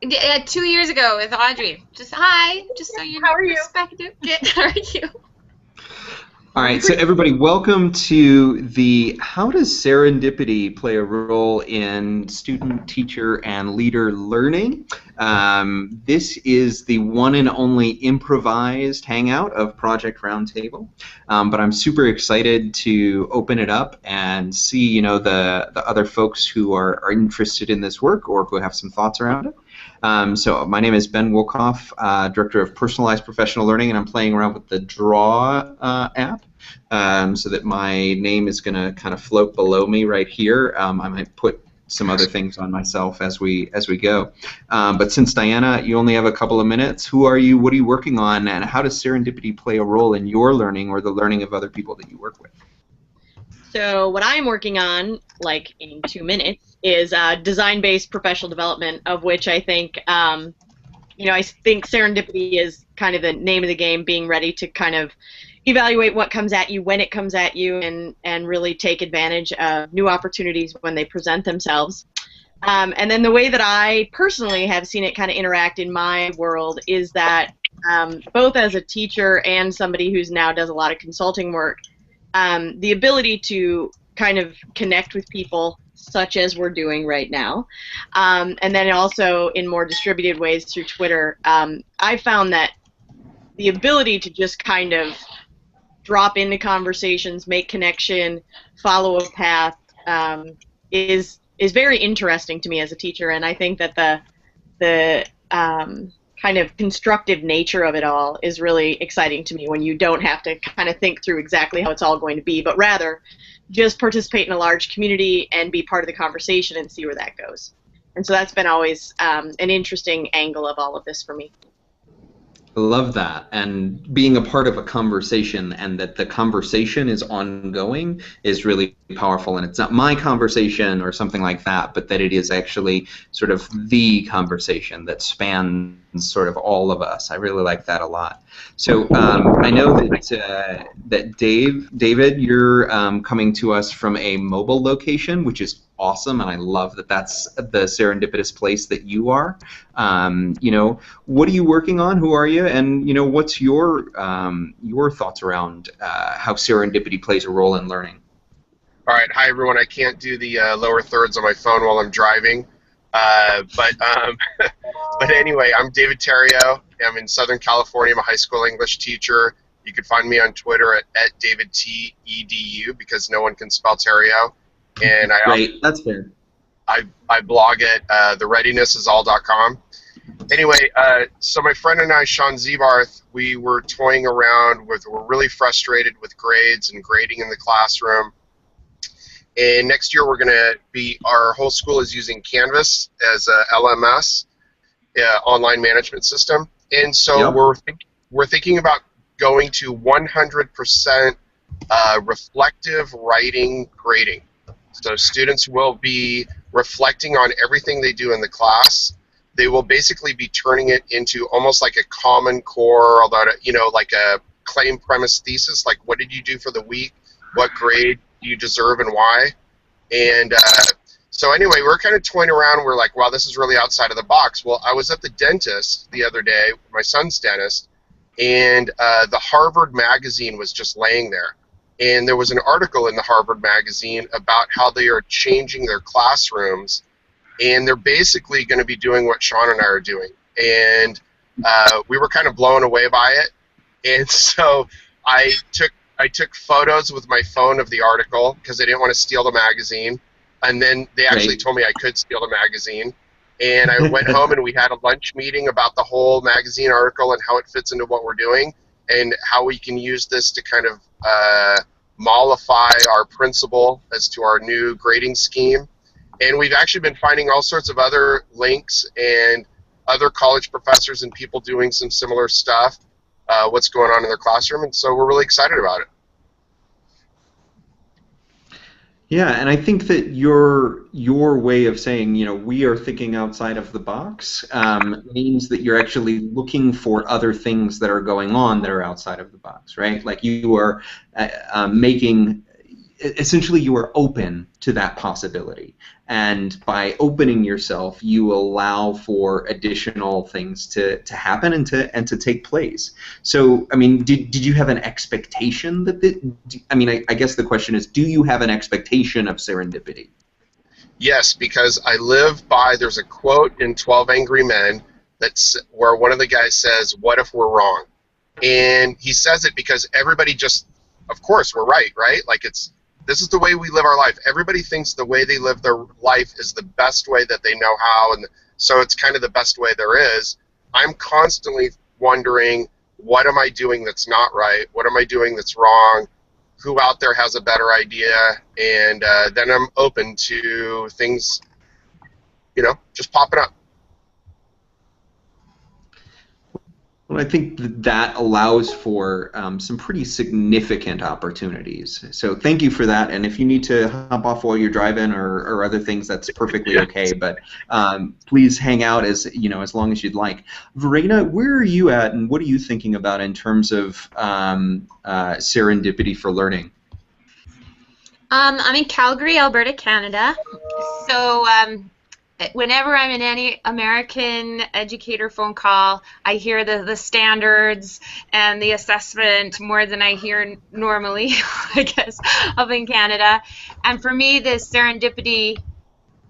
Yeah, 2 years ago with Audrey. Just hi, just so you know. How are you? Perspective. Good. How are you? All right, so everybody, welcome to the How Does Serendipity Play a Role in Student, Teacher, and Leader Learning? This is the one and only improvised hangout of Project Roundtable, but I'm super excited to open it up and see, you know, the other folks who are interested in this work or who have some thoughts around it. So my name is Ben Wolkoff, Director of Personalized Professional Learning, and I'm playing around with the Draw app so that my name is going to kind of float below me right here. I might put some other things on myself as we go. But since Diana, you only have a couple of minutes, who are you, what are you working on, and how does serendipity play a role in your learning or the learning of other people that you work with? So what I'm working on, like in 2 minutes, is design-based professional development, of which I think, I think serendipity is kind of the name of the game, being ready to kind of evaluate what comes at you when it comes at you, and really take advantage of new opportunities when they present themselves. And then the way that I personally have seen it kind of interact in my world is that both as a teacher and somebody who's now does a lot of consulting work, the ability to kind of connect with people such as we're doing right now, and then also in more distributed ways through Twitter, I found that the ability to just kind of drop into conversations, make connection, follow a path, is very interesting to me as a teacher, and I think that the kind of constructive nature of it all is really exciting to me when you don't have to kind of think through exactly how it's all going to be, but rather just participate in a large community and be part of the conversation and see where that goes. And so that's been always an interesting angle of all of this for me. I love that, and being a part of a conversation and that the conversation is ongoing is really powerful, and it's not my conversation or something like that, but that it is actually sort of the conversation that spans sort of all of us. I really like that a lot. So I know that David, you're coming to us from a mobile location, which is awesome, and I love that that's the serendipitous place that you are. What are you working on? Who are you? And what's your thoughts around how serendipity plays a role in learning? All right, hi everyone. I can't do the lower thirds on my phone while I'm driving, but anyway, I'm David Theriot. I'm in Southern California. I'm a high school English teacher. You can find me on Twitter at DavidTEDU because no one can spell Theriot. And that's fair. I blog at thereadinessisall.com. Anyway, so my friend and I, Sean Zebarth, we were toying around we're really frustrated with grades and grading in the classroom. And next year our whole school is using Canvas as a LMS, online management system. And so we're thinking about going to 100% reflective writing grading. So students will be reflecting on everything they do in the class. They will basically be turning it into almost like a Common Core, although, like a claim premise thesis, like what did you do for the week, what grade do you deserve and why. And so anyway, we're kind of toying around. We're like, wow, this is really outside of the box. Well, I was at the dentist the other day, my son's dentist, and the Harvard magazine was just laying there. And there was an article in the Harvard magazine about how they are changing their classrooms, and they're basically going to be doing what Sean and I are doing. And we were kind of blown away by it. And so I took photos with my phone of the article because I didn't want to steal the magazine. And then they actually told me I could steal the magazine. And I went home and we had a lunch meeting about the whole magazine article and how it fits into what we're doing and how we can use this to kind of mollify our principle as to our new grading scheme. And we've actually been finding all sorts of other links and other college professors and people doing some similar stuff, what's going on in their classroom, and so we're really excited about it. Yeah, and I think that your way of saying, we are thinking outside of the box means that you're actually looking for other things that are going on that are outside of the box, right? Like you are making essentially you are open to that possibility, and by opening yourself, you allow for additional things to happen and to take place. So, I mean, did you have an expectation that I guess the question is, do you have an expectation of serendipity? Yes, because I live by, there's a quote in 12 Angry Men where one of the guys says, "What if we're wrong?" And he says it because everybody just, of course, we're right? Like this is the way we live our life. Everybody thinks the way they live their life is the best way that they know how, and so it's kind of the best way there is. I'm constantly wondering, what am I doing that's not right? What am I doing that's wrong? Who out there has a better idea? And then I'm open to things, just popping up. Well, I think that allows for some pretty significant opportunities. So thank you for that. And if you need to hop off while you're driving or other things, that's perfectly okay. But please hang out as long as you'd like. Verena, where are you at, and what are you thinking about in terms of serendipity for learning? I'm in Calgary, Alberta, Canada. So whenever I'm in any American educator phone call, I hear the standards and the assessment more than I hear normally, I guess, up in Canada. And for me, the serendipity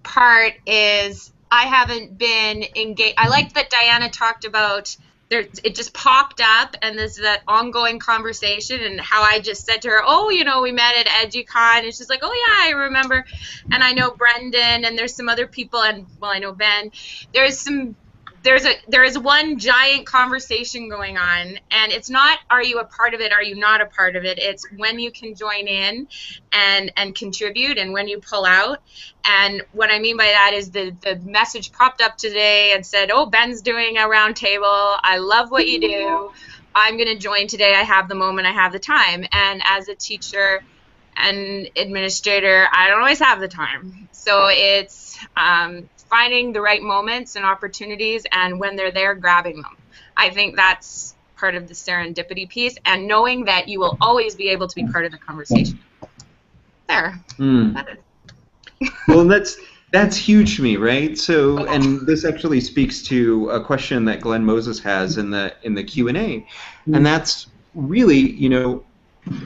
part is I haven't been engaged. I like that Diana talked about it just popped up, and there's that ongoing conversation, and how I just said to her, "Oh, we met at EduCon," and she's like, "Oh yeah, I remember," and I know Brendan, and there's some other people, and I know Ben. There is one giant conversation going on, and it's not, are you a part of it, are you not a part of it? It's when you can join in and contribute, and when you pull out. And what I mean by that is the message popped up today and said, "Oh, Ben's doing a round table. I love what you do. I'm going to join today. I have the moment. I have the time." And as a teacher and administrator, I don't always have the time. So it's finding the right moments and opportunities, and when they're there, grabbing them. I think that's part of the serendipity piece, and knowing that you will always be able to be part of the conversation. There. Well, that's huge to me, right? So, and this actually speaks to a question that Glenn Moses has in the Q&A, and that's really,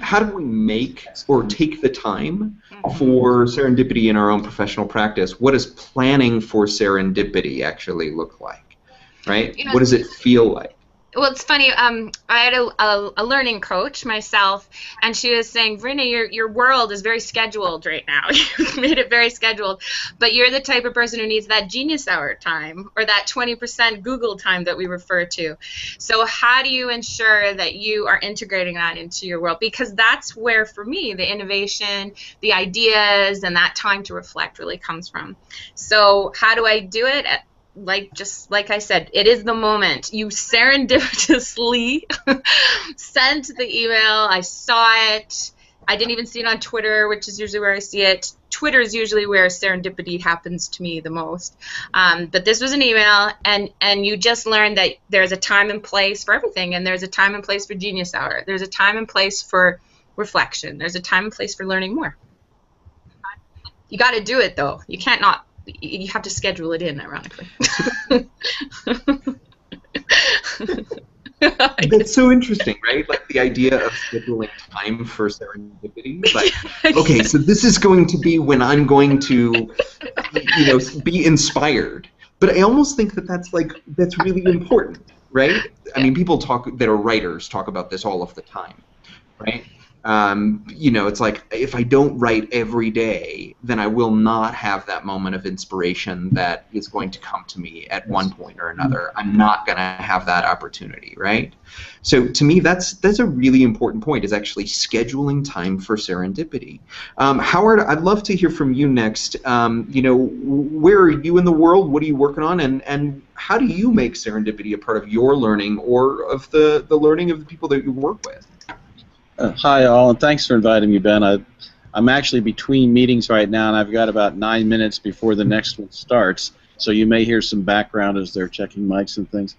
how do we make or take the time for serendipity in our own professional practice? What does planning for serendipity actually look like, right? What does it feel like? Well, it's funny. I had a learning coach myself, and she was saying, "Verena, your world is very scheduled right now. You've made it very scheduled, but you're the type of person who needs that genius hour time, or that 20% Google time that we refer to. So how do you ensure that you are integrating that into your world? Because that's where, for me, the innovation, the ideas, and that time to reflect really comes from. So how do I do it? Just like I said, it is the moment. You serendipitously sent the email. I saw it. I didn't even see it on Twitter, which is usually where I see it. Twitter is usually where serendipity happens to me the most. But this was an email, and you just learned that there's a time and place for everything, and there's a time and place for Genius Hour. There's a time and place for reflection. There's a time and place for learning more. You got to do it, though. You can't not. You have to schedule it in, ironically. That's so interesting, right? Like the idea of scheduling time for serendipity. Like, okay, so this is going to be when I'm going to, be inspired. But I almost think that's really important, right? I mean, people that are writers talk about this all of the time, right? It's like, if I don't write every day, then I will not have that moment of inspiration that is going to come to me at one point or another. I'm not going to have that opportunity, right? So to me, that's a really important point, is actually scheduling time for serendipity. Howard, I'd love to hear from you next. Where are you in the world? What are you working on? And how do you make serendipity a part of your learning or of the learning of the people that you work with? Hi, all, and thanks for inviting me, Ben. I'm actually between meetings right now, and I've got about 9 minutes before the next one starts, so you may hear some background as they're checking mics and things.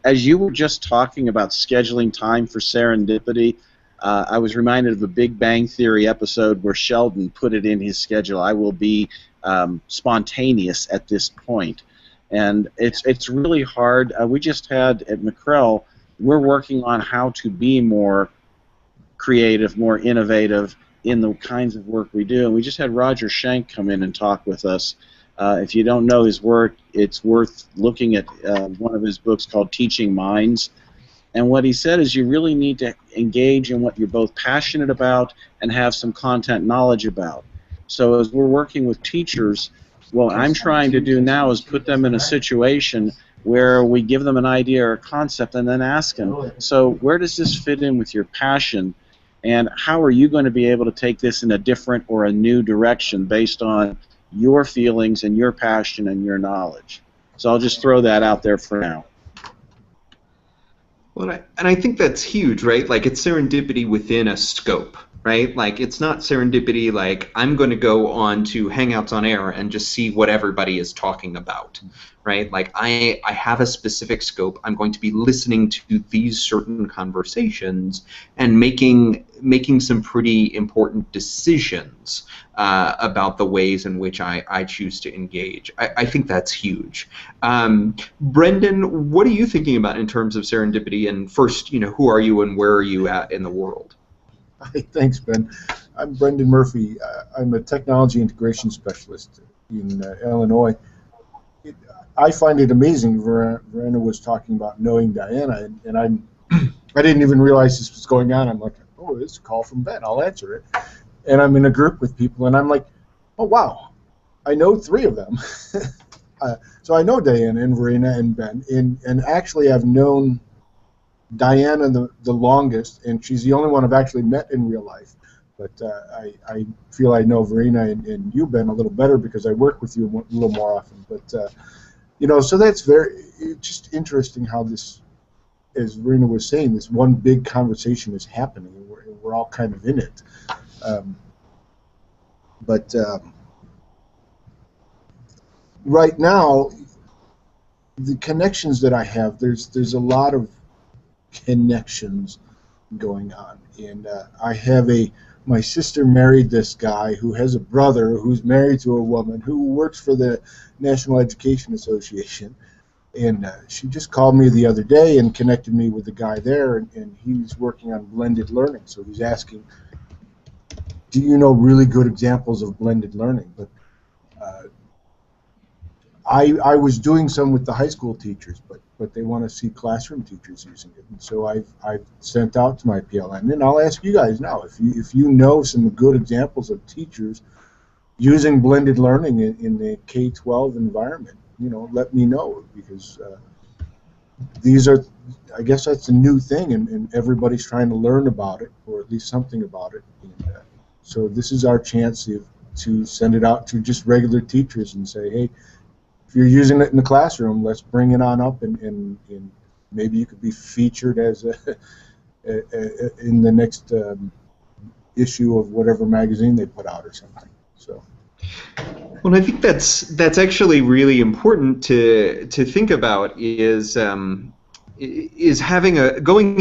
As you were just talking about scheduling time for serendipity, I was reminded of a Big Bang Theory episode where Sheldon put it in his schedule. I will be spontaneous at this point. And it's really hard. We just had at McCrell, we're working on how to be more creative, more innovative in the kinds of work we do. And we just had Roger Schenk come in and talk with us. If you don't know his work, it's worth looking at one of his books called Teaching Minds. And what he said is you really need to engage in what you're both passionate about and have some content knowledge about. So as we're working with teachers, what I'm trying to do now is put them in a situation where we give them an idea or a concept and then ask them, so where does this fit in with your passion? And how are you going to be able to take this in a different or a new direction based on your feelings and your passion and your knowledge? So I'll just throw that out there for now. Well, and I think that's huge, right? Like, it's serendipity within a scope, right? Like, it's not serendipity like I'm going to go on to Hangouts on Air and just see what everybody is talking about, right? Like, I have a specific scope. I'm going to be listening to these certain conversations and making some pretty important decisions about the ways in which I choose to engage. I think that's huge. Brendan, what are you thinking about in terms of serendipity? And first, who are you and where are you at in the world? Hi, thanks, Ben. I'm Brendan Murphy. I'm a technology integration specialist in Illinois. I find it amazing. Verena was talking about knowing Diana, and I didn't even realize this was going on. I'm like, oh, it's a call from Ben. I'll answer it. And I'm in a group with people, and I'm like, oh, wow, I know 3 of them. So I know Diana and Verena and Ben, and actually I've known Diana the longest, and she's the only one I've actually met in real life. But I feel I know Verena and you, Ben, a little better because I work with you a little more often. But so that's just interesting how this, as Verena was saying, this one big conversation is happening, and we're all kind of in it. Right now, the connections that I have, there's a lot of connections going on, and I have my sister married this guy who has a brother who's married to a woman who works for the National Education Association, and she just called me the other day and connected me with the guy there, and he's working on blended learning. So he's asking, do you know really good examples of blended learning? But I was doing some with the high school teachers, but they want to see classroom teachers using it, and so I've sent out to my PLN, and I'll ask you guys now, if you know some good examples of teachers using blended learning in the K-12 environment, let me know, because these are, I guess that's a new thing, and everybody's trying to learn about it, or at least something about it, and so this is our chance to send it out to just regular teachers and say, hey, if you're using it in the classroom, let's bring it on up, and maybe you could be featured as in the next issue of whatever magazine they put out or something. So. Well, I think that's actually really important to think about is going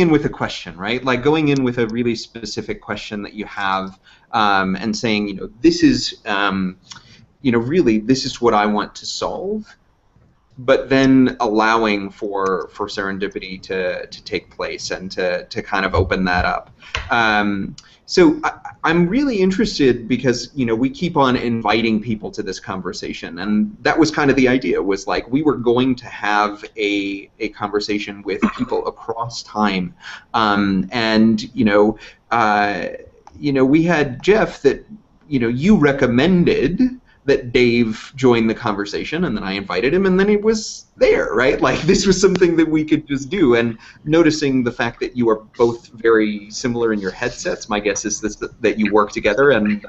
in with a question, right? Like going in with a really specific question that you have, and saying, this is. Really, this is what I want to solve, but then allowing for serendipity to take place and to kind of open that up. So I'm really interested because, we keep on inviting people to this conversation, and that was kind of the idea, was like we were going to have a conversation with people across time, and we had Jeff that, you recommended that Dave joined the conversation, and then I invited him, and then he was there, right? Like, this was something that we could just do, and noticing the fact that you are both very similar in your headsets, my guess is that you work together and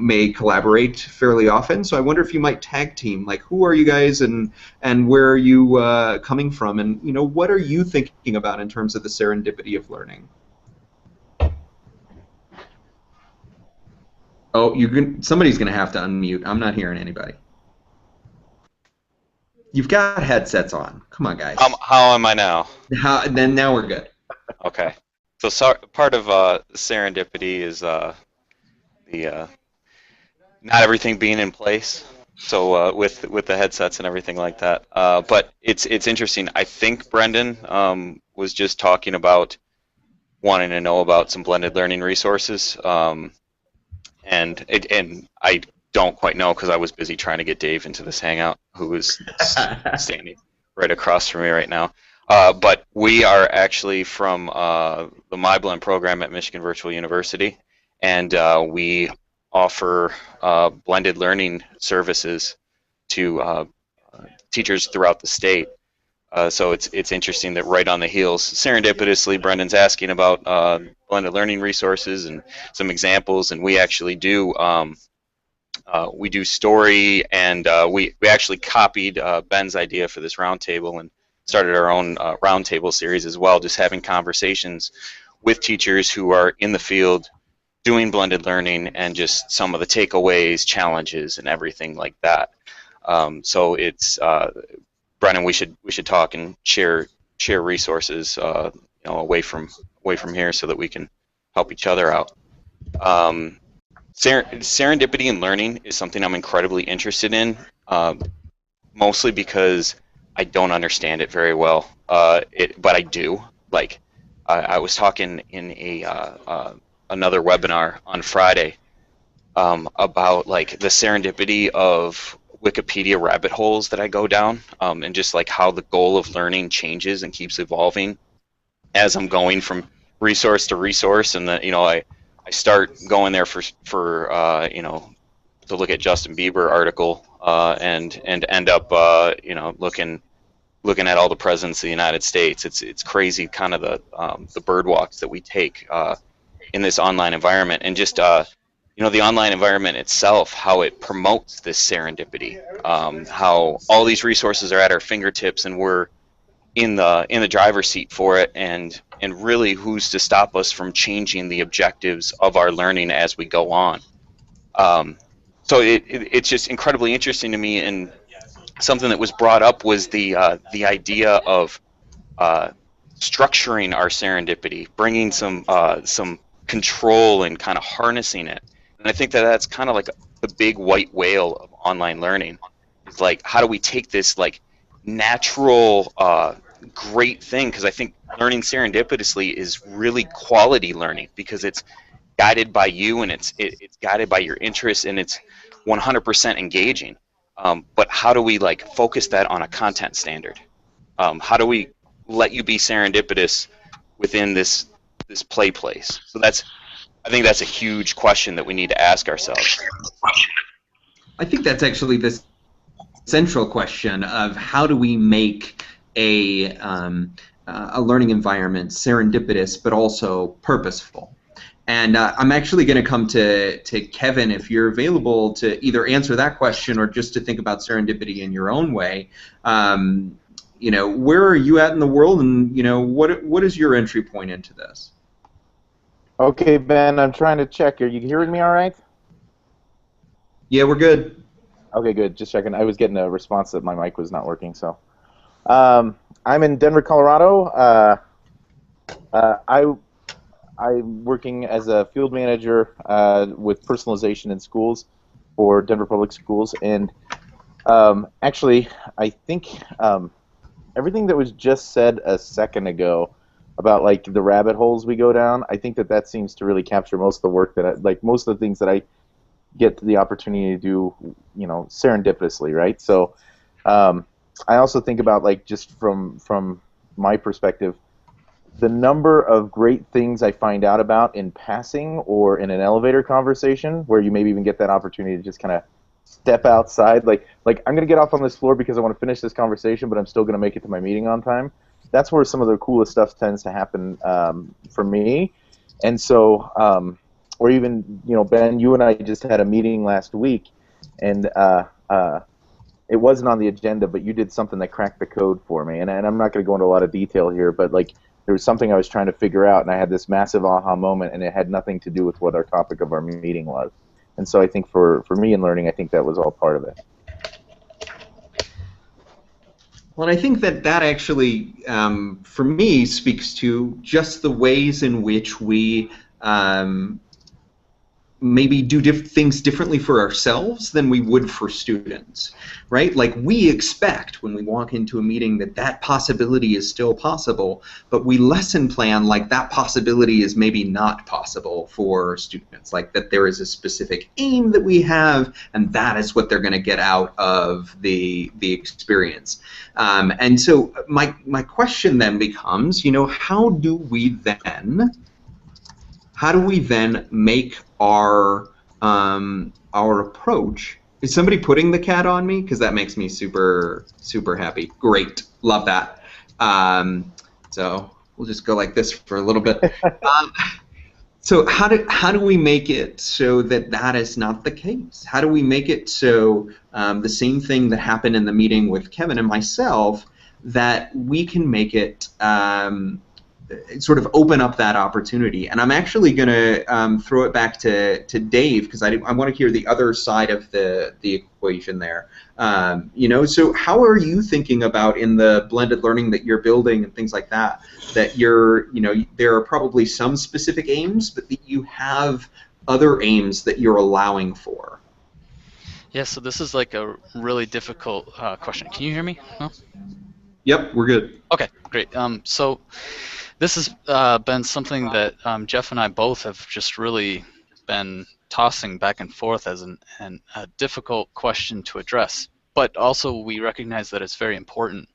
may collaborate fairly often, so I wonder if you might tag team, like, who are you guys, and where are you coming from, and, what are you thinking about in terms of the serendipity of learning? Oh, somebody's going to have to unmute. I'm not hearing anybody. You've got headsets on. Come on, guys. How am I now? Then now we're good. Okay. part of serendipity is the not everything being in place. So with the headsets and everything like that. But it's interesting. I think Brendan was just talking about wanting to know about some blended learning resources. And I don't quite know because I was busy trying to get Dave into this hangout, who is standing right across from me right now. But we are actually from the MyBlend program at Michigan Virtual University, and we offer blended learning services to teachers throughout the state. So it's interesting that right on the heels, serendipitously, Brendan's asking about blended learning resources and some examples, and we actually do we do story, and we actually copied Ben's idea for this roundtable and started our own roundtable series as well, just having conversations with teachers who are in the field doing blended learning and just some of the takeaways, challenges, and everything like that. So it's Brennan, we should talk and share resources, away from here, so that we can help each other out. Serendipity and learning is something I'm incredibly interested in, mostly because I don't understand it very well. But I do. Like, I was talking in another webinar on Friday about like the serendipity of Wikipedia rabbit holes that I go down, and just like how the goal of learning changes and keeps evolving as I'm going from resource to resource, and I start going there for to look at Justin Bieber article, and end up looking at all the presidents of the United States. It's crazy, kind of the bird walks that we take in this online environment, and just the online environment itself, how it promotes this serendipity, how all these resources are at our fingertips, and we're in the driver's seat for it, and really, who's to stop us from changing the objectives of our learning as we go on? So it's just incredibly interesting to me, and something that was brought up was the idea of structuring our serendipity, bringing some control and kind of harnessing it. And I think that that's kind of like the big white whale of online learning. It's like, how do we take this like natural great thing, because I think learning serendipitously is really quality learning, because it's guided by you, and it's guided by your interests, and it's 100% engaging. But how do we like focus that on a content standard? How do we let you be serendipitous within this play place? So I think that's a huge question that we need to ask ourselves. I think that's actually the central question of how do we make a learning environment serendipitous but also purposeful. And I'm actually going to come to Kevin, if you're available to either answer that question or just to think about serendipity in your own way. Where are you at in the world, and what is your entry point into this? Okay, Ben, I'm trying to check. Are you hearing me all right? Yeah, we're good. Okay, good. Just checking. I was getting a response that my mic was not working. So, I'm in Denver, Colorado. I'm working as a field manager with personalization in schools for Denver Public Schools, and actually, I think everything that was just said a second ago about like the rabbit holes we go down, I think that seems to really capture most of the work that most of the things that I get the opportunity to do, serendipitously, right? So I also think about, like, just from my perspective, the number of great things I find out about in passing or in an elevator conversation, where you maybe even get that opportunity to just kind of step outside, like I'm going to get off on this floor because I want to finish this conversation, but I'm still going to make it to my meeting on time. That's where some of the coolest stuff tends to happen for me. And so, or even, Ben, you and I just had a meeting last week, and it wasn't on the agenda, but you did something that cracked the code for me. And I'm not going to go into a lot of detail here, but like there was something I was trying to figure out, and I had this massive aha moment, and it had nothing to do with what our topic of our meeting was. And so I think for me in learning, I think that was all part of it. Well, I think that actually, for me, speaks to just the ways in which we maybe do things differently for ourselves than we would for students, right? Like, we expect when we walk into a meeting that possibility is still possible, but we lesson plan like that possibility is maybe not possible for students, like that there is a specific aim that we have, and that is what they're going to get out of the experience. And so my question then becomes, how do we then make our approach? Is somebody putting the cat on me? Because that makes me super, super happy. Great, love that. So we'll just go like this for a little bit. So how do we make it so that is not the case? How do we make it so the same thing that happened in the meeting with Kevin and myself, that we can make it sort of open up that opportunity? And I'm actually going to throw it back to Dave, because I want to hear the other side of the equation there. So how are you thinking about, in the blended learning that you're building and things like that, that there are probably some specific aims, but that you have other aims that you're allowing for? Yeah, so this is like a really difficult question. Can you hear me? No? Yep, we're good. Okay, great. So this has been something that Jeff and I both have just really been tossing back and forth as a difficult question to address. But also we recognize that it's very important,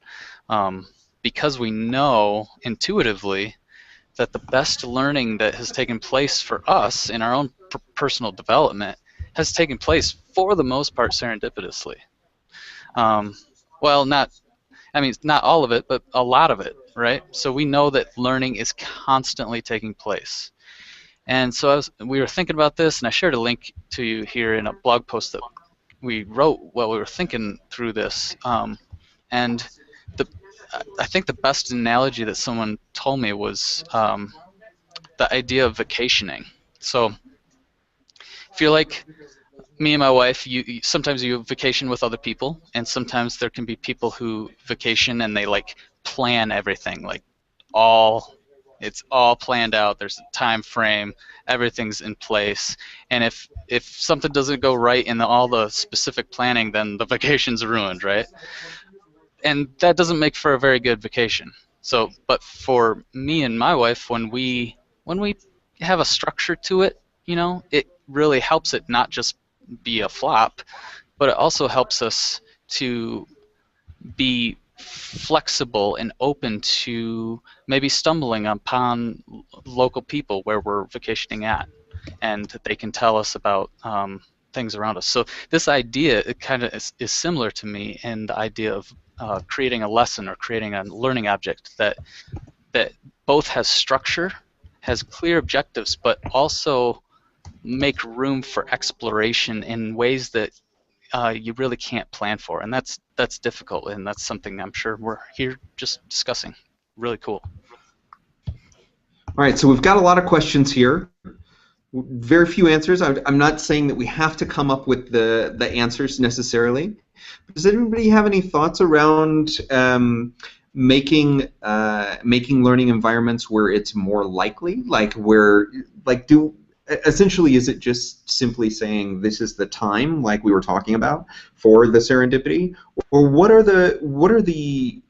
because we know intuitively that the best learning that has taken place for us in our own personal development has taken place, for the most part, serendipitously. Well, not all of it, but a lot of it, right? So we know that learning is constantly taking place. And so we were thinking about this, and I shared a link to you here in a blog post that we wrote while we were thinking through this. And I think the best analogy that someone told me was the idea of vacationing. So if you're like me and my wife, sometimes you vacation with other people, and sometimes there can be people who vacation and they like plan everything, like it's all planned out. There's a time frame, everything's in place, and if something doesn't go right in all the specific planning, then the vacation's ruined, right? And that doesn't make for a very good vacation. So, but for me and my wife, when we have a structure to it, it really helps it not just be a flop, but it also helps us to be flexible and open to maybe stumbling upon local people where we're vacationing at, and they can tell us about things around us. So this idea, it kind of is similar to me in the idea of creating a lesson or creating a learning object that both has structure, has clear objectives, but also make room for exploration in ways that you really can't plan for, and that's difficult, and that's something I'm sure we're here just discussing. Really cool. All right, so we've got a lot of questions here. Very few answers. I'm not saying that we have to come up with the answers necessarily. Does anybody have any thoughts around making learning environments where it's more likely, essentially, is it just simply saying this is the time, like we were talking about, for the serendipity, or what are the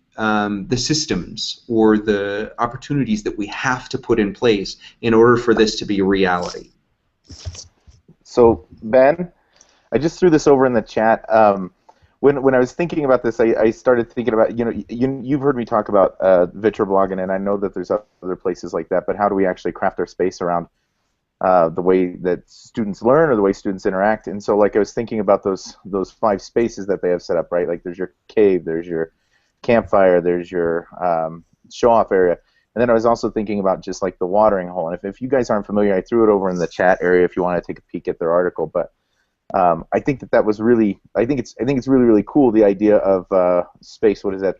systems or the opportunities that we have to put in place in order for this to be a reality? So Ben, I just threw this over in the chat. When I was thinking about this, I started thinking about, you've heard me talk about VitraBlogging, and I know that there's other places like that, but how do we actually craft our space around the way that students learn or the way students interact? And so, like, I was thinking about those 5 spaces that they have set up, right? Like, there's your cave, there's your campfire, there's your show-off area, and then I was also thinking about just like the watering hole. And if you guys aren't familiar, I threw it over in the chat area if you want to take a peek at their article. But I think that was really, I think it's really, really cool, the idea of space. What is that?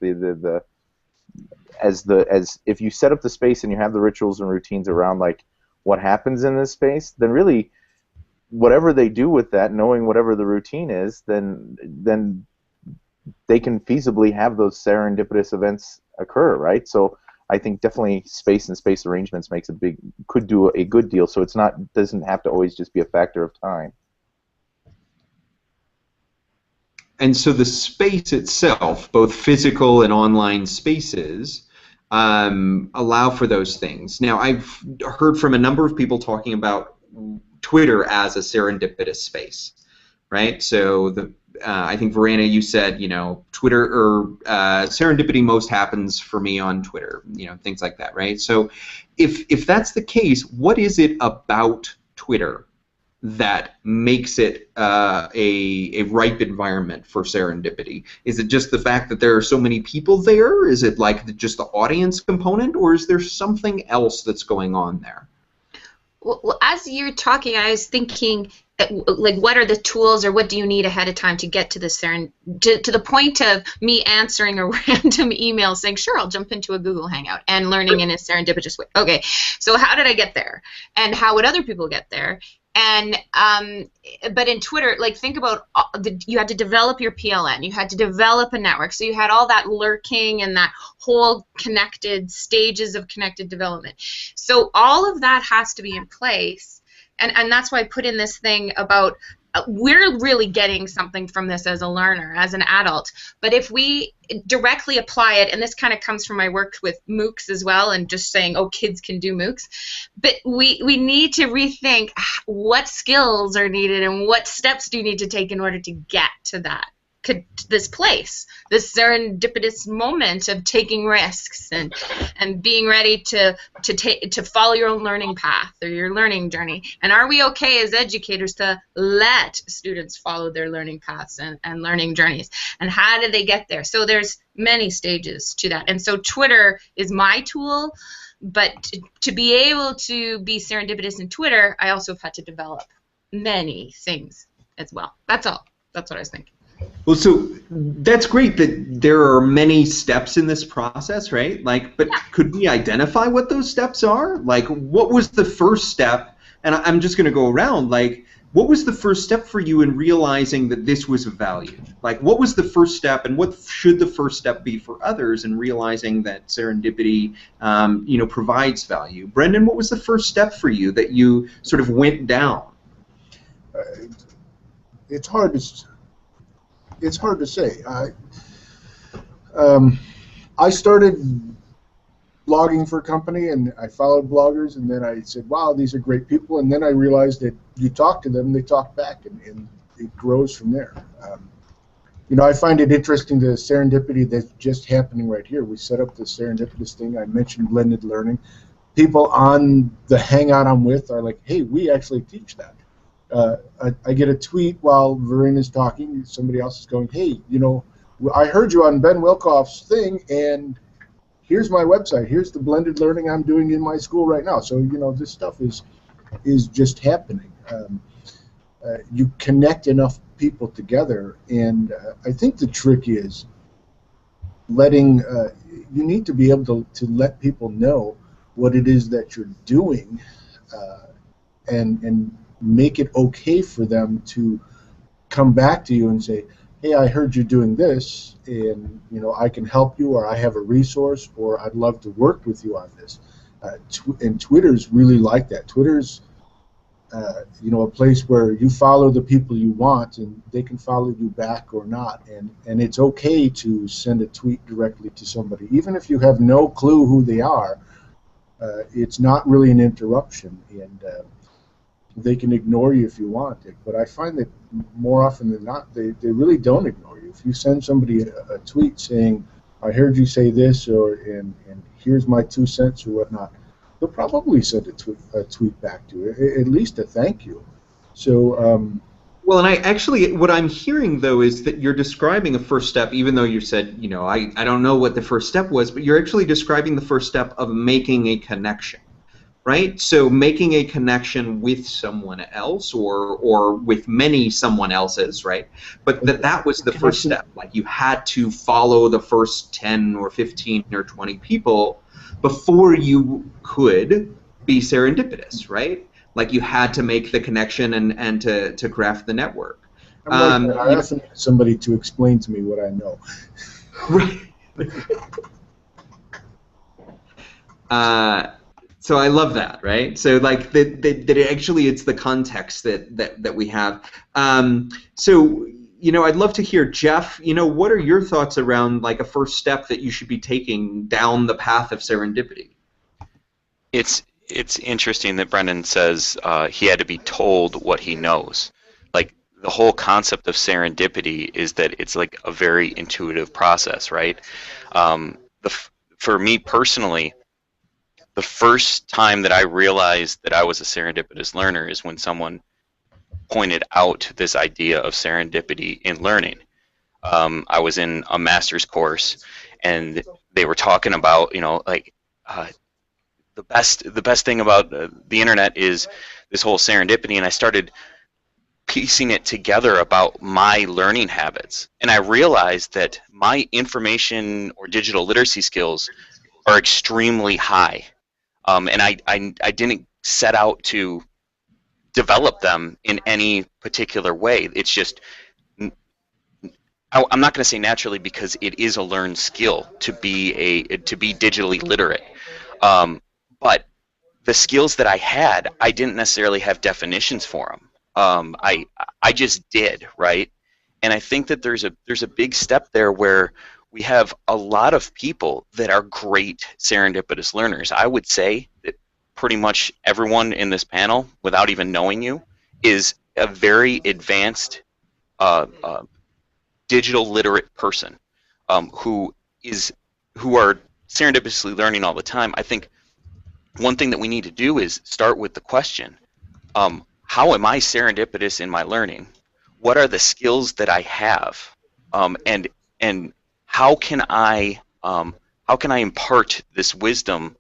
As if you set up the space and you have the rituals and routines around like what happens in this space, then really whatever they do with that, knowing whatever the routine is, then they can feasibly have those serendipitous events occur, right? So I think definitely space and space arrangements could do a good deal. So doesn't have to always just be a factor of time. And so the space itself, both physical and online spaces, allow for those things. Now, I've heard from a number of people talking about Twitter as a serendipitous space, right? So I think, Verena, you said, Twitter or serendipity most happens for me on Twitter, things like that, right? So if that's the case, what is it about Twitter that makes it a ripe environment for serendipity? Is it just the fact that there are so many people there? Is it like just the audience component, or is there something else that's going on there? Well, as you're talking, I was thinking, like, what are the tools, or what do you need ahead of time to get to the to the point of me answering a random email saying, sure, I'll jump into a Google Hangout, and learning in a serendipitous way. Okay, so how did I get there, and how would other people get there? And but in Twitter, like, think about you had to develop your PLN, you had to develop a network, so you had all that lurking and that whole connected stages of connected development. So all of that has to be in place, and that's why I put in this thing about we're really getting something from this as a learner, as an adult. But if we directly apply it, and this kind of comes from my work with MOOCs as well, and just saying, oh, kids can do MOOCs, but we need to rethink what skills are needed and what steps do you need to take in order to get to this place, this serendipitous moment of taking risks and being ready to follow your own learning path or your learning journey. And are we okay as educators to let students follow their learning paths and learning journeys? And how do they get there? So there's many stages to that. And so Twitter is my tool, but to be able to be serendipitous in Twitter, I also have had to develop many things as well. That's all. That's what I was thinking. Well, so that's great that there are many steps in this process, right? Like, but could we identify what those steps are? Like, what was the first step? And I'm just going to go around. Like, what was the first step for you in realizing that this was of value? Like, what was the first step, and what should the first step be for others in realizing that serendipity, provides value? Brendan, what was the first step for you that you sort of went down? It's hard to say. I started blogging for a company, and I followed bloggers, and then I said, wow, these are great people, and then I realized that you talk to them, they talk back, and it grows from there. I find it interesting, the serendipity that's just happening right here. We set up the serendipitous thing. I mentioned blended learning. People on the Hangout I'm with are like, hey, we actually teach that. I get a tweet while Verena's talking. Somebody else is going, hey, I heard you on Ben Wilkoff's thing, and here's my website. Here's the blended learning I'm doing in my school right now. So, this stuff is just happening. You connect enough people together, and I think the trick is letting, you need to be able to let people know what it is that you're doing, and make it okay for them to come back to you and say, hey, I heard you're doing this, and I can help you, or I have a resource, or I'd love to work with you on this. And Twitter's really like that. Twitter's a place where you follow the people you want, and they can follow you back or not, and it's okay to send a tweet directly to somebody, even if you have no clue who they are. It's not really an interruption, and they can ignore you if you want it, but I find that more often than not, they really don't ignore you. If you send somebody a tweet saying, I heard you say this, and here's my 2 cents or whatnot, they'll probably send a tweet back to you, at least a thank you. So, well, and what I'm hearing, though, is that you're describing a first step, even though you said, I don't know what the first step was, but you're actually describing the first step of making a connection. Right? So making a connection with someone else, or with many someone else's, right? But that was the first step. Like, you had to follow the first 10 or 15 or 20 people before you could be serendipitous, right? Like, you had to make the connection and to craft the network. I'm like that. I often need somebody to explain to me what I know. Right. So I love that, right? So like that actually it's the context that we have. So I'd love to hear, Jeff. What are your thoughts around like a first step that you should be taking down the path of serendipity? It's interesting that Brendan says he had to be told what he knows. Like the whole concept of serendipity is that it's like a very intuitive process, right? For me personally, the first time that I realized that I was a serendipitous learner is when someone pointed out this idea of serendipity in learning. I was in a master's course, and they were talking about, the best thing about the internet is this whole serendipity, and I started piecing it together about my learning habits, and I realized that my information or digital literacy skills are extremely high. And I didn't set out to develop them in any particular way. It's just, I'm not going to say naturally, because it is a learned skill to be digitally literate. But the skills that I had, I didn't necessarily have definitions for them. I just did, right? And I think that there's a big step there where we have a lot of people that are great serendipitous learners. I would say that pretty much everyone in this panel, without even knowing you, is a very advanced digital literate person who are serendipitously learning all the time. I think one thing that we need to do is start with the question, how am I serendipitous in my learning? What are the skills that I have? And how can I impart this wisdom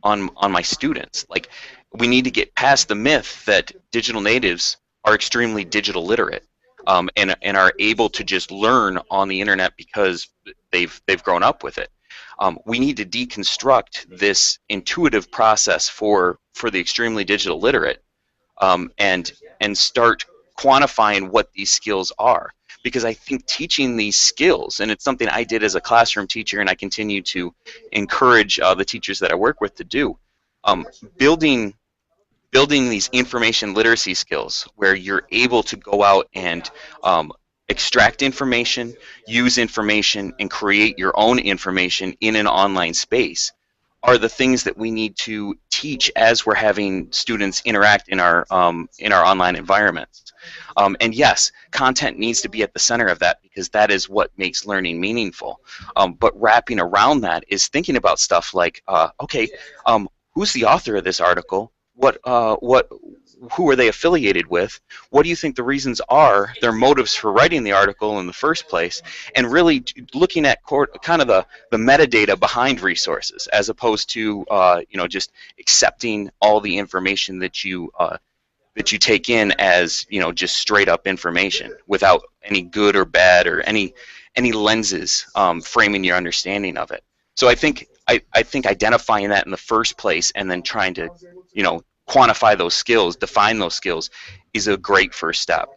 on my students? Like, we need to get past the myth that digital natives are extremely digital literate and are able to just learn on the internet because they've grown up with it. We need to deconstruct this intuitive process for the extremely digital literate and start quantifying what these skills are. Because I think teaching these skills, and it's something I did as a classroom teacher, and I continue to encourage the teachers that I work with to do, building these information literacy skills where you're able to go out and extract information, use information, and create your own information in an online space are the things that we need to teach as we're having students interact in our online environments. And yes, content needs to be at the center of that because that is what makes learning meaningful. But wrapping around that is thinking about stuff like, okay, who's the author of this article? Who are they affiliated with? What do you think the reasons are, their motives for writing the article in the first place? And really looking at kind of the metadata behind resources, as opposed to just accepting all the information that you take in as just straight up information without any good or bad or any lenses framing your understanding of it. So I think identifying that in the first place and then trying to quantify those skills, define those skills, is a great first step.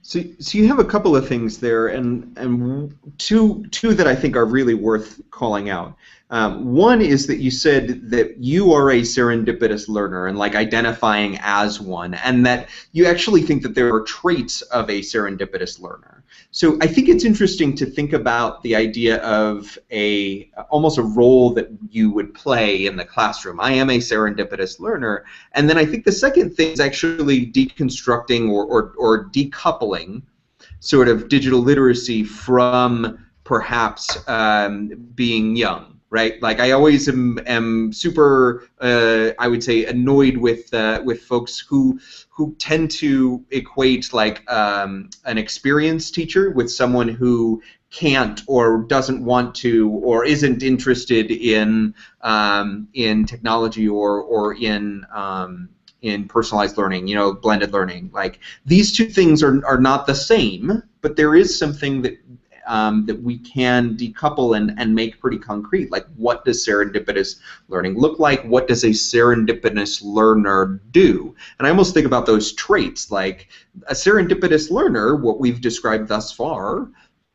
So you have a couple of things there, and two that I think are really worth calling out. One is that you said that you are a serendipitous learner and like identifying as one, and that you actually think that there are traits of a serendipitous learner. So I think it's interesting to think about the idea of almost a role that you would play in the classroom. I am a serendipitous learner, and then I think the second thing is actually deconstructing or decoupling sort of digital literacy from perhaps being young. Right, like I always am super, I would say, annoyed with folks who tend to equate like an experienced teacher with someone who can't or doesn't want to or isn't interested in technology or in personalized learning, blended learning. Like these two things are not the same, but there is something that that we can decouple and make pretty concrete. Like, what does serendipitous learning look like? What does a serendipitous learner do? And I almost think about those traits. Like, a serendipitous learner, what we've described thus far,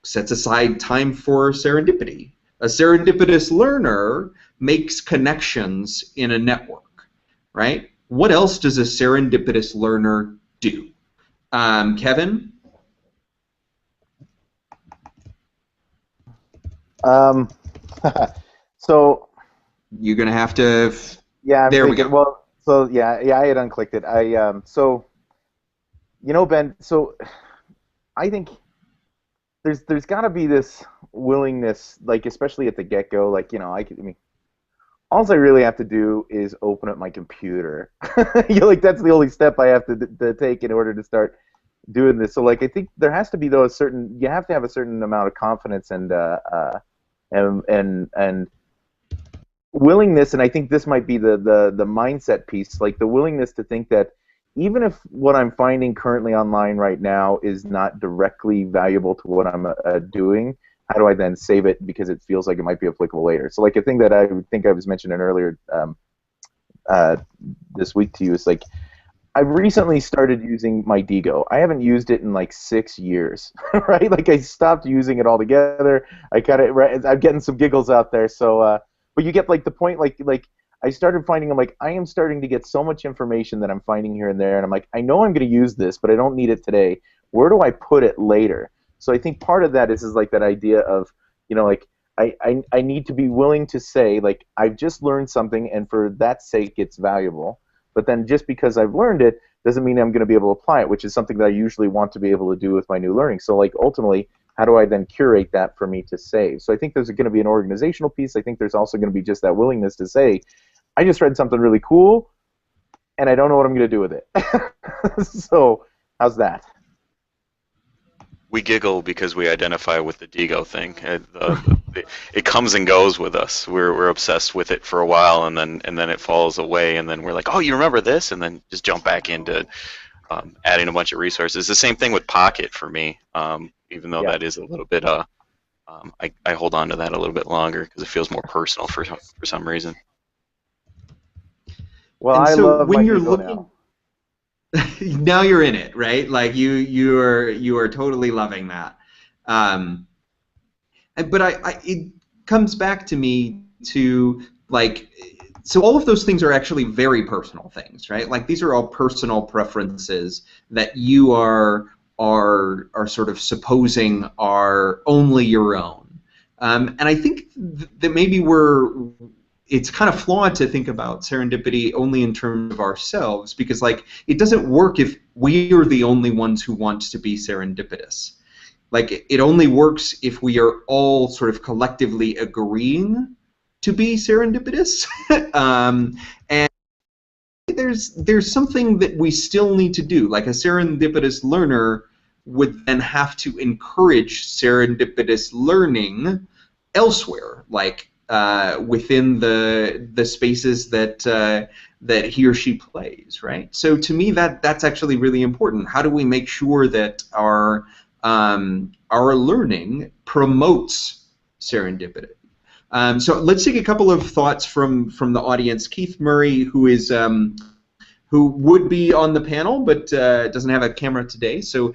sets aside time for serendipity. A serendipitous learner makes connections in a network, right? What else does a serendipitous learner do? Kevin? So You're going to have to... yeah, I'm there we thinking, go. well, so yeah, I had unclicked it. So Ben, so I think there's got to be this willingness, like especially at the get-go, like I mean, all I really have to do is open up my computer. Like that's the only step I have to take in order to start doing this. So like I think there has to be though you have to have a certain amount of confidence and willingness, and I think this might be the mindset piece, like the willingness to think that even if what I'm finding currently online right now is not directly valuable to what I'm doing, how do I then save it because it feels like it might be applicable later? So like a thing that I think I was mentioning earlier this week to you is like I've recently started using my Digo. I haven't used it in like 6 years, right? Like I stopped using it altogether. I'm getting some giggles out there. So, but you get like the point. Like I started finding I am starting to get so much information that I'm finding here and there, and I'm like, I know I'm going to use this, but I don't need it today. Where do I put it later? So I think part of that is like that idea of like I need to be willing to say like I've just learned something, and for that sake, it's valuable. But then just because I've learned it doesn't mean I'm going to be able to apply it, which is something that I usually want to be able to do with my new learning. So like ultimately, how do I then curate that for me to save? So I think there's going to be an organizational piece. I think there's also going to be just that willingness to say, I just read something really cool, and I don't know what I'm going to do with it. So how's that? We giggle because we identify with the Digo thing. It comes and goes with us. We're obsessed with it for a while, and then it falls away, and then we're like, oh, you remember this, and then just jump back into adding a bunch of resources. The same thing with Pocket for me, even though that is a little bit. I hold on to that a little bit longer because it feels more personal for some reason. Well, and I so love when my you're Digo looking. now. Now you're in it, right? Like you are totally loving that. But it comes back to me to like, so all of those things are actually very personal things, right? Like these are all personal preferences that you are sort of supposing are only your own. And I think that maybe it's kind of flawed to think about serendipity only in terms of ourselves, because like it doesn't work if we are the only ones who want to be serendipitous. Like it only works if we are all sort of collectively agreeing to be serendipitous. And there's something that we still need to do. Like a serendipitous learner would then have to encourage serendipitous learning elsewhere, like within the spaces that he or she plays, right? So to me, that's actually really important. How do we make sure that our learning promotes serendipity? So let's take a couple of thoughts from the audience. Keith Murray, who would be on the panel but doesn't have a camera today, so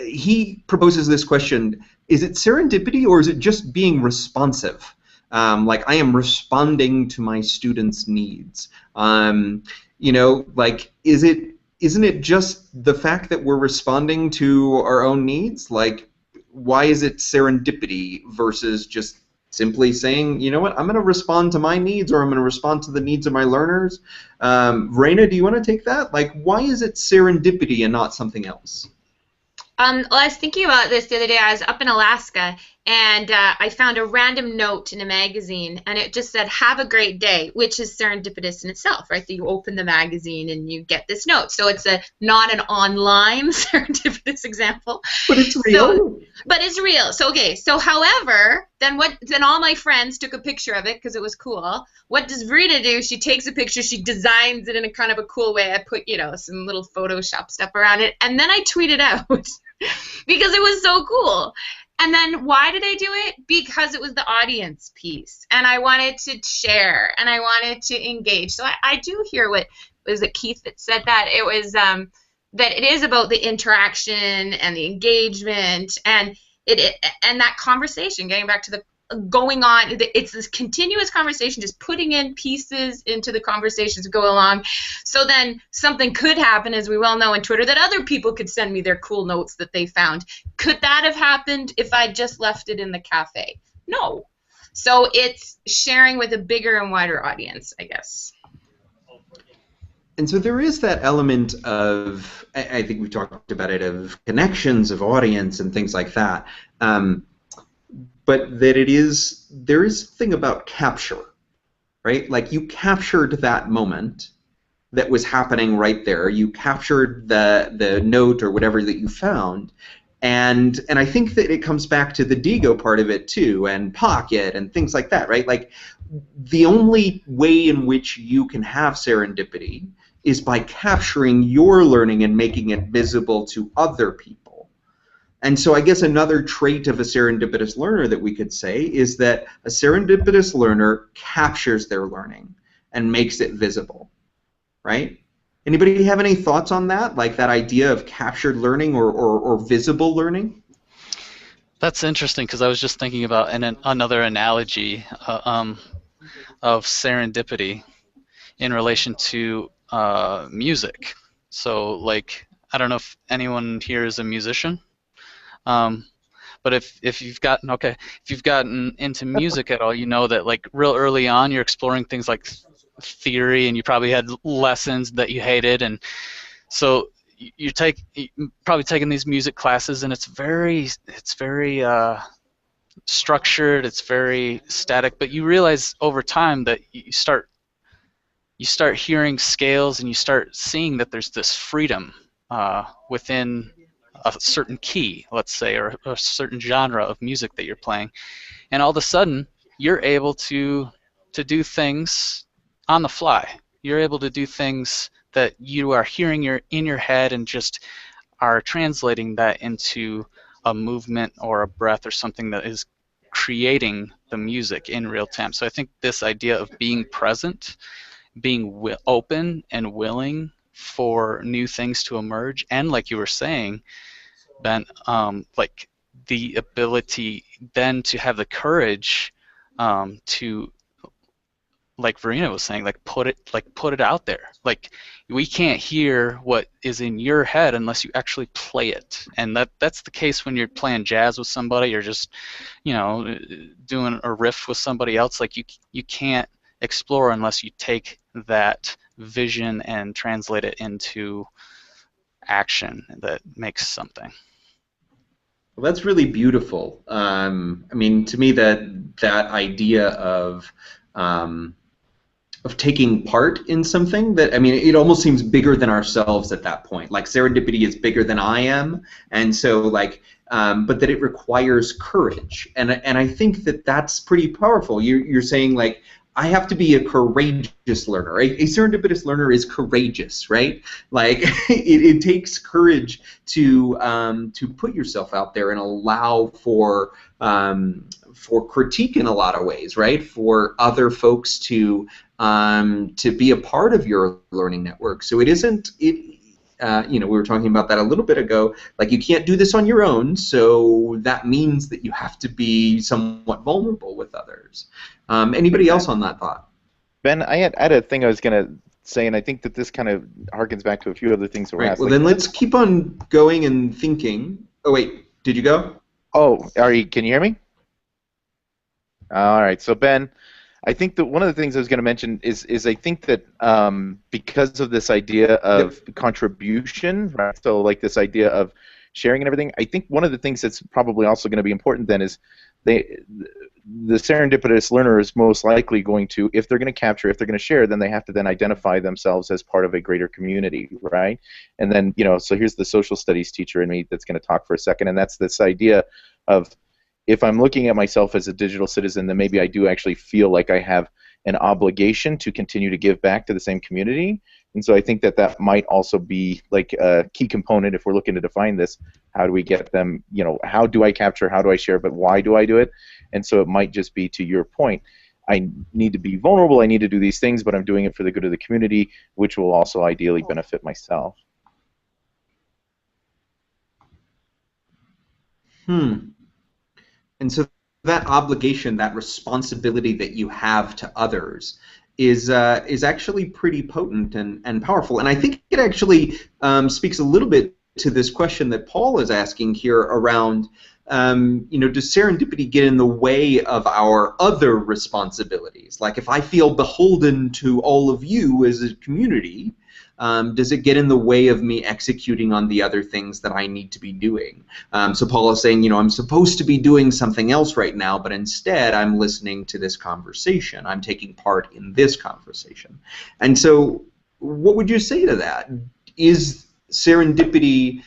he proposes this question: is it serendipity or is it just being responsive? Like I am responding to my students' needs. Like isn't it just the fact that we're responding to our own needs? Like, why is it serendipity versus just simply saying, you know what, I'm going to respond to my needs, or I'm going to respond to the needs of my learners? Verena, do you want to take that? Like, why is it serendipity and not something else? Well, I was thinking about this the other day. I was up in Alaska, and I found a random note in a magazine, and it just said, have a great day, which is serendipitous in itself, right? That you open the magazine and you get this note. So it's not an online serendipitous example. But it's real. But it's real. So, okay. So, however, then all my friends took a picture of it because it was cool. What does Verena do? She takes a picture, she designs it in a kind of a cool way. I put, some little Photoshop stuff around it, and then I tweet it out. Because it was so cool. And then why did I do it? Because it was the audience piece, and I wanted to share, and I wanted to engage. So I do hear what was it Keith that said that it was that it is about the interaction and the engagement and and that conversation. Getting back to the going on, it's this continuous conversation, just putting in pieces into the conversations to go along. So then something could happen, as we well know in Twitter, that other people could send me their cool notes that they found. Could that have happened if I just left it in the cafe? No. So it's sharing with a bigger and wider audience, I guess. And so there is that element of, I think we've talked about it, of connections, of audience, and things like that. But that there is a thing about capture, right? Like you captured that moment that was happening right there. You captured the note or whatever that you found. And I think that it comes back to the Digo part of it too, and Pocket and things like that, right? Like the only way in which you can have serendipity is by capturing your learning and making it visible to other people. And so I guess another trait of a serendipitous learner that we could say is that a serendipitous learner captures their learning and makes it visible, right? Anybody have any thoughts on that, like that idea of captured learning or visible learning? That's interesting, because I was just thinking about another analogy of serendipity in relation to music. So, like, I don't know if anyone here is a musician. But if you've gotten into music at all, you know that like real early on you're exploring things like theory, and you probably had lessons that you hated, and so you're probably taking these music classes, and it's very structured, it's very static, but you realize over time that you start hearing scales, and you start seeing that there's this freedom within a certain key, let's say, or a certain genre of music that you're playing, and all of a sudden you're able to do things on the fly. You're able to do things that you are hearing in your head, and just are translating that into a movement or a breath or something that is creating the music in real time. So I think this idea of being present, being open and willing for new things to emerge, and like you were saying, Ben, like the ability then to have the courage to, like Verena was saying, put it out there. Like, we can't hear what is in your head unless you actually play it, and that's the case when you're playing jazz with somebody, or just, doing a riff with somebody else. Like, you can't explore unless you take that vision and translate it into action that makes something. Well, that's really beautiful. I mean, to me, that idea of taking part in something, that, I mean, it almost seems bigger than ourselves at that point. Like, serendipity is bigger than I am, and so, like, but that it requires courage, and I think that that's pretty powerful. You're saying, like, I have to be a courageous learner. A serendipitous learner is courageous, right? Like, it takes courage to put yourself out there and allow for critique in a lot of ways, right? For other folks to be a part of your learning network. So it isn't we were talking about that a little bit ago. Like, you can't do this on your own, so that means that you have to be somewhat vulnerable with others. Anybody else on that thought? Ben, I had a thing I was going to say, and I think that this kind of harkens back to a few other things that were asked. Well, then let's keep on going and thinking. Oh, wait, did you go? Oh, can you hear me? All right, so Ben, I think that one of the things I was going to mention is I think that because of this idea of contribution, right? So like this idea of sharing and everything, I think one of the things that's probably also going to be important then is the serendipitous learner is most likely going to, if they're going to capture, if they're going to share, then they have to then identify themselves as part of a greater community, right? And then, so here's the social studies teacher in me that's going to talk for a second, and that's this idea of, if I'm looking at myself as a digital citizen, then maybe I do actually feel like I have an obligation to continue to give back to the same community. And so I think that that might also be like a key component if we're looking to define this. How do we get them, you know, how do I capture, how do I share, but why do I do it? And so it might just be, to your point, I need to be vulnerable, I need to do these things, but I'm doing it for the good of the community, which will also ideally benefit myself. And so that obligation, that responsibility that you have to others is actually pretty potent and powerful. And I think it actually speaks a little bit to this question that Paul is asking here around, you know, does serendipity get in the way of our other responsibilities? Like if I feel beholden to all of you as a community, does it get in the way of me executing on the other things that I need to be doing? So Paul is saying, you know, I'm supposed to be doing something else right now, but instead I'm listening to this conversation. I'm taking part in this conversation. And so what would you say to that? Is serendipity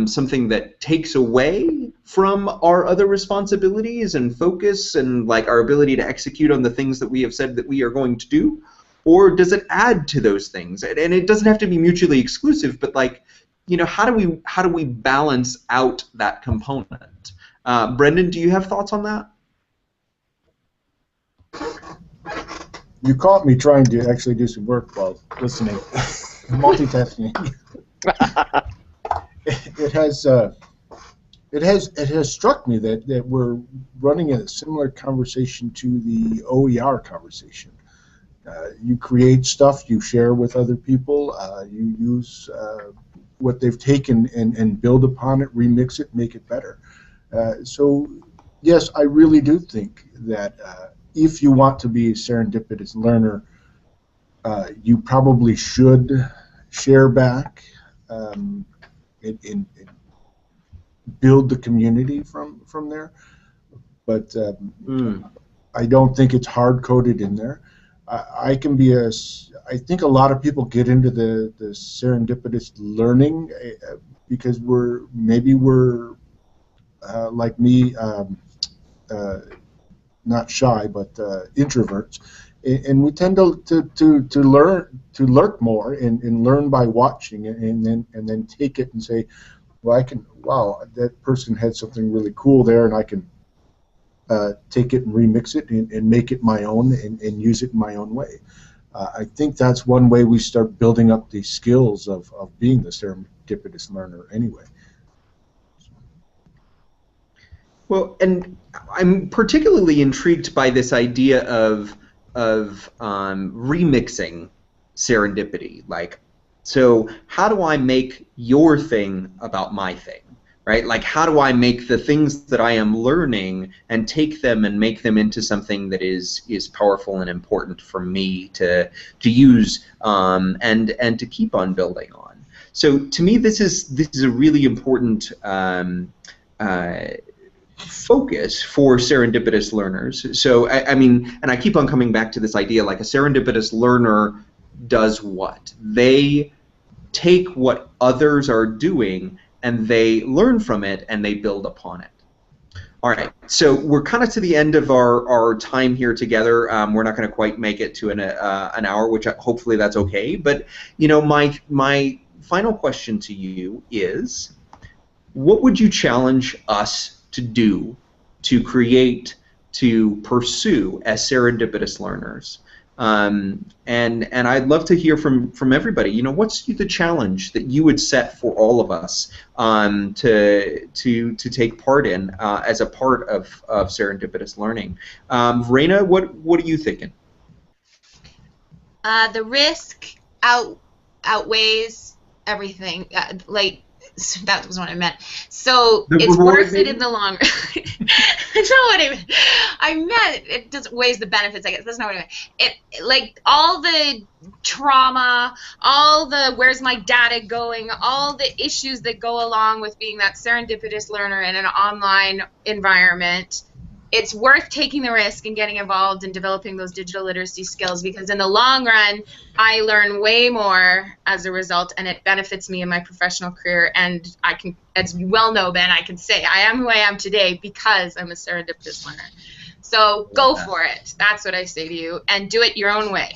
something that takes away from our other responsibilities and focus and like our ability to execute on the things that we have said that we are going to do? Or does it add to those things? And it doesn't have to be mutually exclusive, but like, you know, how do we balance out that component? Brendan, do you have thoughts on that? You caught me trying to actually do some work while listening, multitasking. It has struck me that we're running a similar conversation to the OER conversation. You create stuff, you share with other people, you use what they've taken and build upon it, remix it, make it better. So yes, I really do think that if you want to be a serendipitous learner, you probably should share back and build the community from there. But I don't think it's hard-coded in there. I can be I think a lot of people get into the serendipitous learning because we're like me, not shy, but introverts, and we tend to lurk more and learn by watching and then take it and say, well, wow, that person had something really cool there, and I can take it and remix it and make it my own and use it in my own way. I think that's one way we start building up the skills of being the serendipitous learner anyway. Well, and I'm particularly intrigued by this idea of remixing serendipity. Like, so how do I make your thing about my thing? Right? Like, how do I make the things that I am learning and take them and make them into something that is powerful and important for me to use and to keep on building on? So to me, this is a really important focus for serendipitous learners. So I mean, and I keep on coming back to this idea, like a serendipitous learner does what? They take what others are doing and they learn from it and they build upon it. All right, so we're kind of to the end of our time here together. We're not going to quite make it to an hour, which hopefully that's okay. But you know, my final question to you is, what would you challenge us to do, to create, to pursue as serendipitous learners? And I'd love to hear from everybody. You know, what's the challenge that you would set for all of us to take part in as a part of serendipitous learning? Verena, what are you thinking? The risk outweighs everything. That was what I meant. So it's worth it in the long run. That's not what I meant. I meant it just weighs the benefits, I guess. That's not what I meant. It like all the trauma, all the where's my data going, all the issues that go along with being that serendipitous learner in an online environment. It's worth taking the risk and getting involved and developing those digital literacy skills, because in the long run, I learn way more as a result, and it benefits me in my professional career. And I can, as you well know, Ben, I can say I am who I am today because I'm a serendipitous learner. So go for it. That's what I say to you, and do it your own way.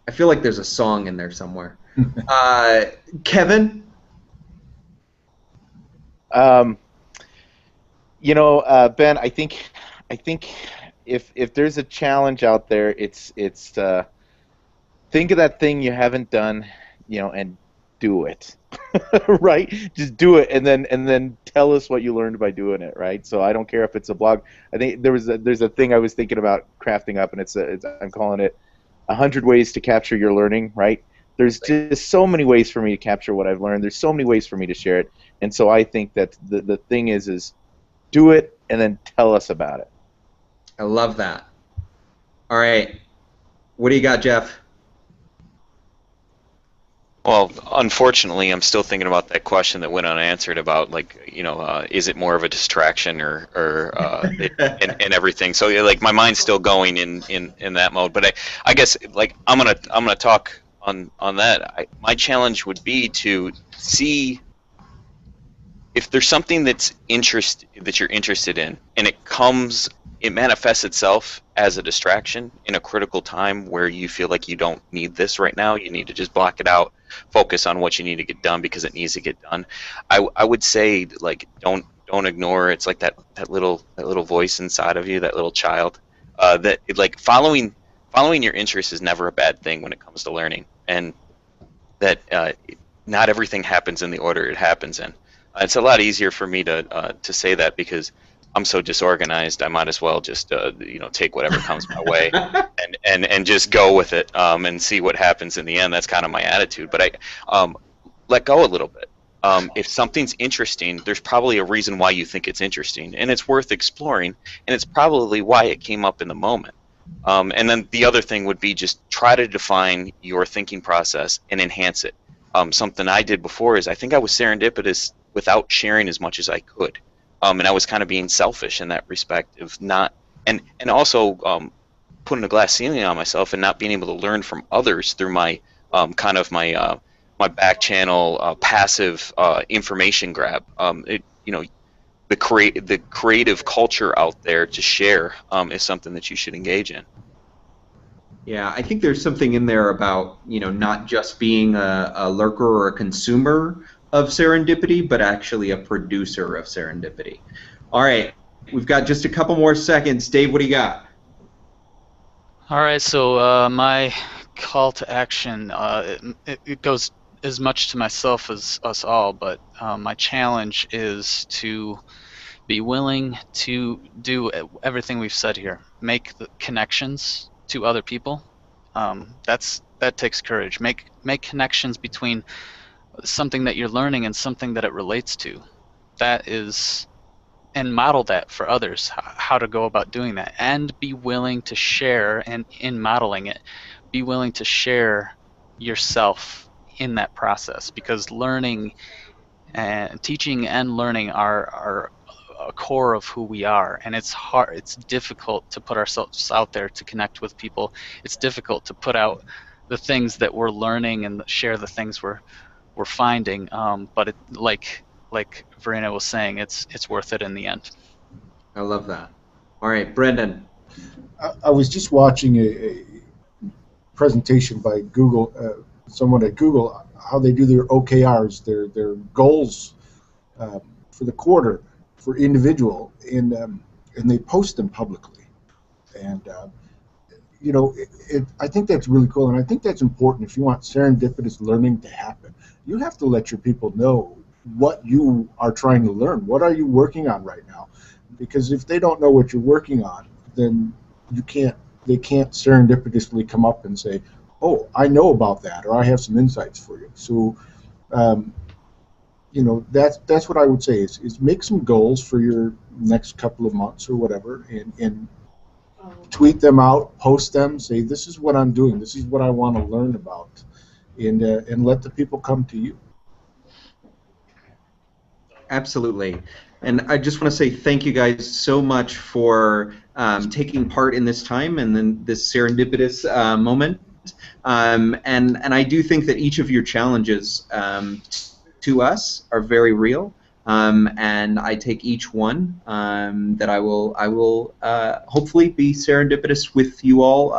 I feel like there's a song in there somewhere. Kevin? You know, Ben, I think if there's a challenge out there, it's think of that thing you haven't done, you know, and do it. Right? Just do it, and then tell us what you learned by doing it. Right? So I don't care if it's a blog. I think there's a thing I was thinking about crafting up, and I'm calling it 100 ways to capture your learning. Right? There's just so many ways for me to capture what I've learned. There's so many ways for me to share it, and so I think that the thing is do it and then tell us about it. I love that. All right. What do you got, Jeff? Well, unfortunately, I'm still thinking about that question that went unanswered about, like, you know, is it more of a distraction and everything? So, yeah, like, my mind's still going in that mode. But I guess, like, I'm gonna talk on that. My challenge would be to see if there's something that you're interested in, and it manifests itself as a distraction in a critical time where you feel like you don't need this right now. You need to just block it out, focus on what you need to get done because it needs to get done. I would say, like, don't ignore. It's like that little voice inside of you, that little child. Like, following your interest is never a bad thing when it comes to learning, and that not everything happens in the order it happens in. It's a lot easier for me to say that because I'm so disorganized. I might as well just take whatever comes my way and just go with it and see what happens in the end. That's kind of my attitude. But I let go a little bit. If something's interesting, there's probably a reason why you think it's interesting, and it's worth exploring, and it's probably why it came up in the moment. And then the other thing would be just try to define your thinking process and enhance it. Something I did before is I think I was serendipitous without sharing as much as I could. And I was kind of being selfish in that respect of not, and also putting a glass ceiling on myself and not being able to learn from others through my my back channel passive information grab. The creative culture out there to share is something that you should engage in. Yeah, I think there's something in there about, not just being a lurker or a consumer of serendipity, but actually a producer of serendipity. All right, we've got just a couple more seconds. Dave, what do you got? All right, so my call to action, it goes as much to myself as us all, but my challenge is to be willing to do everything we've said here. Make the connections to other people. That takes courage. Make connections between something that you're learning and something that it relates to. And model that for others, how to go about doing that, and be willing to share, and in modeling it, be willing to share yourself in that process, because learning and teaching and learning are a core of who we are, and it's hard, it's difficult to put ourselves out there to connect with people. It's difficult to put out the things that we're learning and share the things we're finding, but like Verena was saying, it's worth it in the end. I love that. All right, Brendan. I was just watching a presentation by Google, someone at Google, how they do their OKRs, their goals for the quarter for individual, and they post them publicly. And I think that's really cool, and I think that's important if you want serendipitous learning to happen. You have to let your people know what you are trying to learn. What are you working on right now? Because if they don't know what you're working on, then they can't serendipitously come up and say, oh, I know about that, or I have some insights for you. So, that's what I would say is make some goals for your next couple of months or whatever, and tweet them out, post them, say, this is what I'm doing, this is what I want to learn about, and let the people come to you. Absolutely. And I just want to say thank you guys so much for taking part in this time and then this serendipitous moment. And I do think that each of your challenges to us are very real. And I take each one that I will hopefully be serendipitous with you all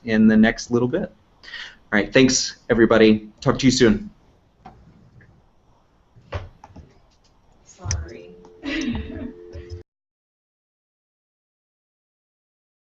in the next little bit. right, thanks, everybody. Talk to you soon.